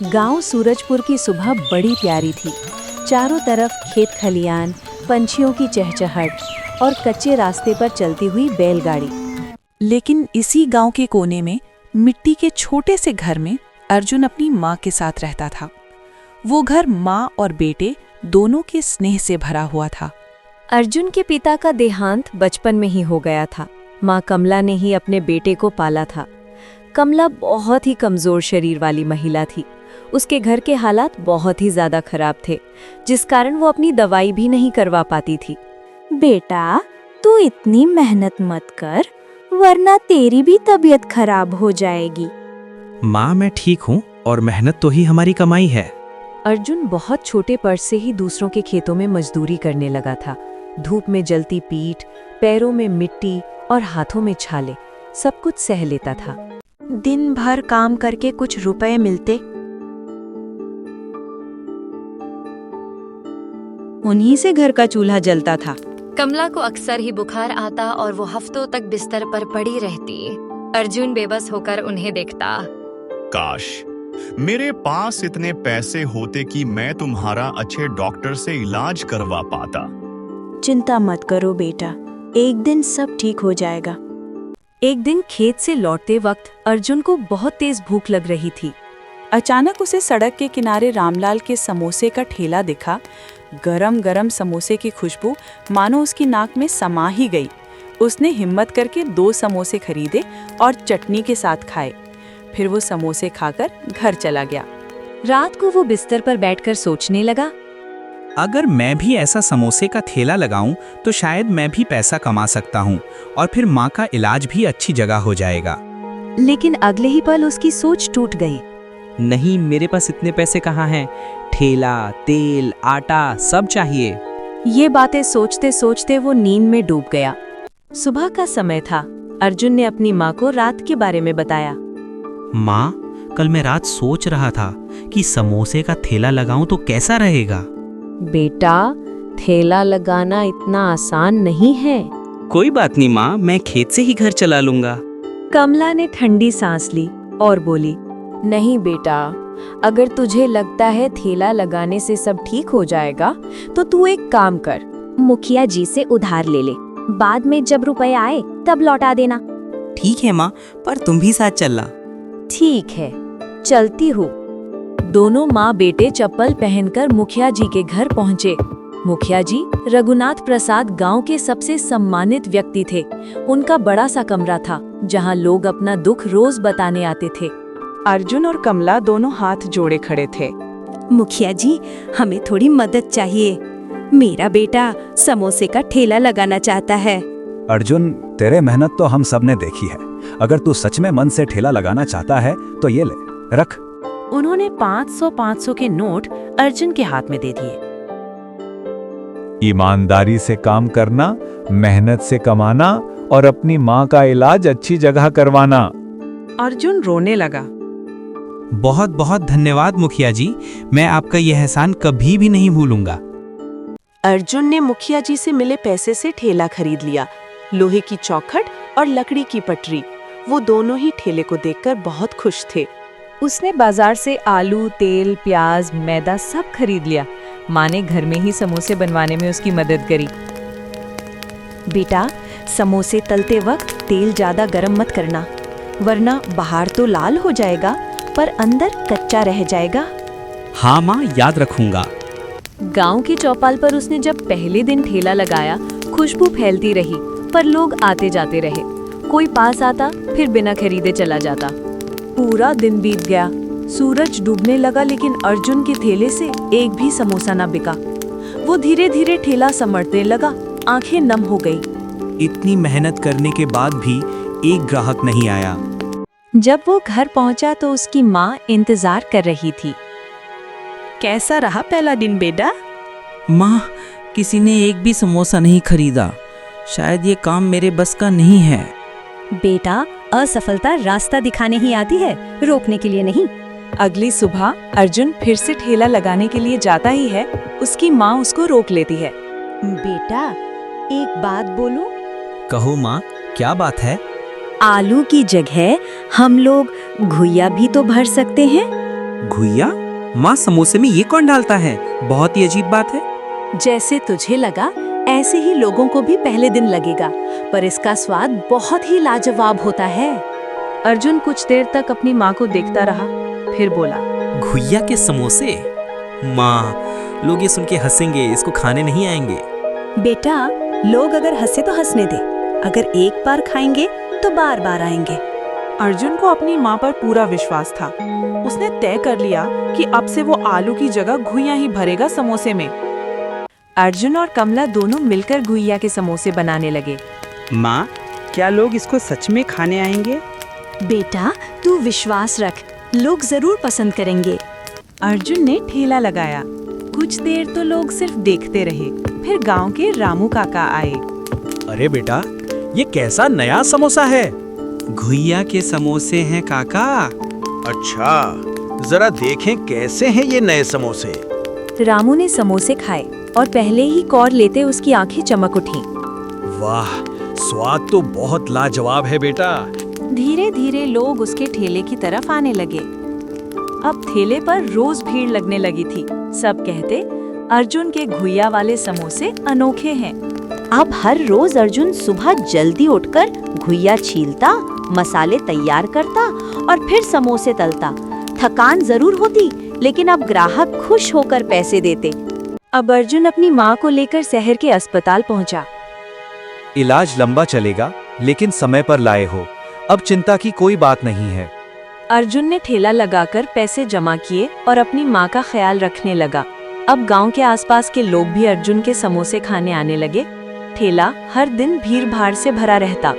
गांव सूरजपुर की सुबह बड़ी प्यारी थी। चारों तरफ खेत खलियान, पंछियों की चहचहाहट और कच्चे रास्ते पर चलती हुई बैलगाड़ी। लेकिन इसी गांव के कोने में मिट्टी के छोटे से घर में अर्जुन अपनी माँ के साथ रहता था। वो घर माँ और बेटे दोनों के स्नेह से भरा हुआ था। अर्जुन के पिता का देहांत बचपन में ही हो गया था। माँ कमला ने ही अपने बेटे को पाला था। कमला बहुत ही कमजोर शरीर वाली महिला थी। उसके घर के हालात बहुत ही ज्यादा खराब थे, जिस कारण वो अपनी दवाई भी नहीं करवा पाती थी। बेटा, तू इतनी मेहनत मत कर, वरना तेरी भी तबीयत खराब हो जाएगी। माँ, मैं ठीक हूँ और मेहनत तो ही हमारी कमाई है। अर्जुन बहुत छोटे पर से ही दूसरों के खेतों में मजदूरी करने लगा था। धूप में जलती पीठ, पैरों में मिट्टी और हाथों में छाले, सब कुछ सह लेता था। दिन भर काम करके कुछ रुपए मिलते, उन्हीं से घर का चूल्हा जलता था। कमला को अक्सर ही बुखार आता और वो हफ्तों तक बिस्तर पर पड़ी रहती। अर्जुन बेबस होकर उन्हें देखता। काश मेरे पास इतने पैसे होते कि मैं तुम्हारा अच्छे डॉक्टर से इलाज करवा पाता। चिंता मत करो बेटा, एक दिन सब ठीक हो जाएगा। एक दिन खेत से लौटते वक्त अर्जुन को बहुत तेज भूख लग रही थी। अचानक उसे सड़क के किनारे रामलाल के समोसे का ठेला दिखा। गरम गरम समोसे की खुशबू मानो उसकी नाक में समा ही गई। उसने हिम्मत करके 2 समोसे खरीदे और चटनी के साथ खाए। फिर वो समोसे खाकर घर चला गया। रात को वो बिस्तर पर बैठकर सोचने लगा, अगर मैं भी ऐसा समोसे का ठेला लगाऊं तो शायद मैं भी पैसा कमा सकता हूं और फिर माँ का इलाज भी अच्छी जगह हो जाएगा। लेकिन अगले ही पल उसकी सोच टूट गई। नहीं, मेरे पास इतने पैसे कहाँ हैं? ठेला, तेल, आटा सब चाहिए। ये बातें सोचते सोचते वो नींद में डूब गया। सुबह का समय था। अर्जुन ने अपनी माँ को रात के बारे में बताया। माँ, कल मैं रात सोच रहा था कि समोसे का ठेला लगाऊं तो कैसा रहेगा। बेटा, ठेला लगाना इतना आसान नहीं है। कोई बात नहीं माँ, मैं खेत से ही घर चला लूंगा। कमला ने ठंडी सांस ली और बोली, नहीं बेटा, अगर तुझे लगता है ठेला लगाने से सब ठीक हो जाएगा तो तू एक काम कर, मुखिया जी से उधार ले ले, बाद में जब रुपए आए तब लौटा देना। ठीक है माँ, पर तुम भी साथ चलना। ठीक है, चलती हूँ। दोनों माँ बेटे चप्पल पहनकर मुखिया जी के घर पहुँचे। मुखिया जी रघुनाथ प्रसाद गांव के सबसे सम्मानित व्यक्ति थे। उनका बड़ा सा कमरा था जहां लोग अपना दुख रोज बताने आते थे। अर्जुन और कमला दोनों हाथ जोड़े खड़े थे। मुखिया जी, हमें थोड़ी मदद चाहिए। मेरा बेटा समोसे का ठेला लगाना चाहता है। अर्जुन, तेरे मेहनत तो हम सब ने देखी है। अगर तू सच में मन से ठेला लगाना चाहता है तो ये ले, रख। उन्होंने 500 के नोट अर्जुन के हाथ में दे दिए। ईमानदारी से काम करना, मेहनत से कमाना और अपनी माँ का इलाज अच्छी जगह करवाना। अर्जुन रोने लगा। बहुत बहुत धन्यवाद मुखिया जी, मैं आपका यह एहसान कभी भी नहीं भूलूंगा। अर्जुन ने मुखिया जी से मिले पैसे से ठेला खरीद लिया। लोहे की चौखट और लकड़ी की पटरी, वो दोनों ही ठेले को देखकर बहुत खुश थे। उसने बाजार से आलू, तेल, प्याज, मैदा सब खरीद लिया। माँ ने घर में ही समोसे बनवाने में उसकी मदद करी। बेटा, समोसे तलते वक्त तेल ज्यादा गरम मत करना, वरना बाहर तो लाल हो जाएगा पर अंदर कच्चा रह जाएगा। हाँ माँ, याद रखूंगा। गांव की चौपाल पर उसने जब पहले दिन ठेला लगाया, खुशबू फैलती रही, पर लोग आते जाते रहे। कोई पास आता फिर बिना खरीदे चला जाता। पूरा दिन बीत गया। सूरज डूबने लगा, लेकिन अर्जुन के ठेले से एक भी समोसा न बिका। वो धीरे धीरे ठेला समटने लगा। आंखें नम हो गई। इतनी मेहनत करने के बाद भी एक ग्राहक नहीं आया। जब वो घर पहुंचा तो उसकी माँ इंतजार कर रही थी। कैसा रहा पहला दिन बेटा? माँ, किसी ने एक भी समोसा नहीं खरीदा। शायद ये काम मेरे बस का नहीं है। बेटा, असफलता रास्ता दिखाने ही आती है, रोकने के लिए नहीं। अगली सुबह अर्जुन फिर से ठेला लगाने के लिए जाता ही है। उसकी माँ उसको रोक लेती है। बेटा, एक बात बोलूं? कहो माँ, क्या बात है? आलू की जगह हम लोग घुइया भी तो भर सकते हैं। घुइया? माँ, समोसे में ये कौन डालता है? बहुत ही अजीब बात है। जैसे तुझे लगा ऐसे ही लोगों को भी पहले दिन लगेगा, पर इसका स्वाद बहुत ही लाजवाब होता है। अर्जुन कुछ देर तक अपनी माँ को देखता रहा, फिर बोला, घुइया के समोसे? माँ, लोग ये सुन के हंसेंगे, इसको खाने नहीं आएंगे। बेटा, लोग अगर हंसे तो हंसने दे, अगर एक बार खाएंगे तो बार बार आएंगे। अर्जुन को अपनी माँ पर पूरा विश्वास था। उसने तय कर लिया कि अब से वो आलू की जगह घुइयां ही भरेगा समोसे में। अर्जुन और कमला दोनों मिलकर घुइया के समोसे बनाने लगे। माँ, क्या लोग इसको सच में खाने आएंगे? बेटा, तू विश्वास रख, लोग जरूर पसंद करेंगे। अर्जुन ने ठेला लगाया। कुछ देर तो लोग सिर्फ देखते रहे। फिर गांव के रामू काका आए। अरे बेटा, ये कैसा नया समोसा है? घुइया के समोसे हैं काका। अच्छा, जरा देखें कैसे हैं ये नए समोसे। रामू ने समोसे खाए और पहले ही कौर लेते उसकी आंखें चमक उठी। वाह, स्वाद तो बहुत लाजवाब है बेटा। धीरे धीरे लोग उसके ठेले की तरफ आने लगे। अब ठेले पर रोज भीड़ लगने लगी थी। सब कहते, अर्जुन के घुइया वाले समोसे अनोखे हैं। अब हर रोज अर्जुन सुबह जल्दी उठकर घुइया छीलता, मसाले तैयार करता और फिर समोसे तलता। थकान जरूर होती, लेकिन अब ग्राहक खुश होकर पैसे देते। अब अर्जुन अपनी माँ को लेकर शहर के अस्पताल पहुंचा। इलाज लंबा चलेगा, लेकिन समय पर लाए हो। अब चिंता की कोई बात नहीं है। अर्जुन ने ठेला लगाकर पैसे जमा किए और अपनी माँ का ख्याल रखने लगा। अब गांव के आसपास के लोग भी अर्जुन के समोसे खाने आने लगे। ठेला हर दिन भीड़ भाड़ से भरा रहता।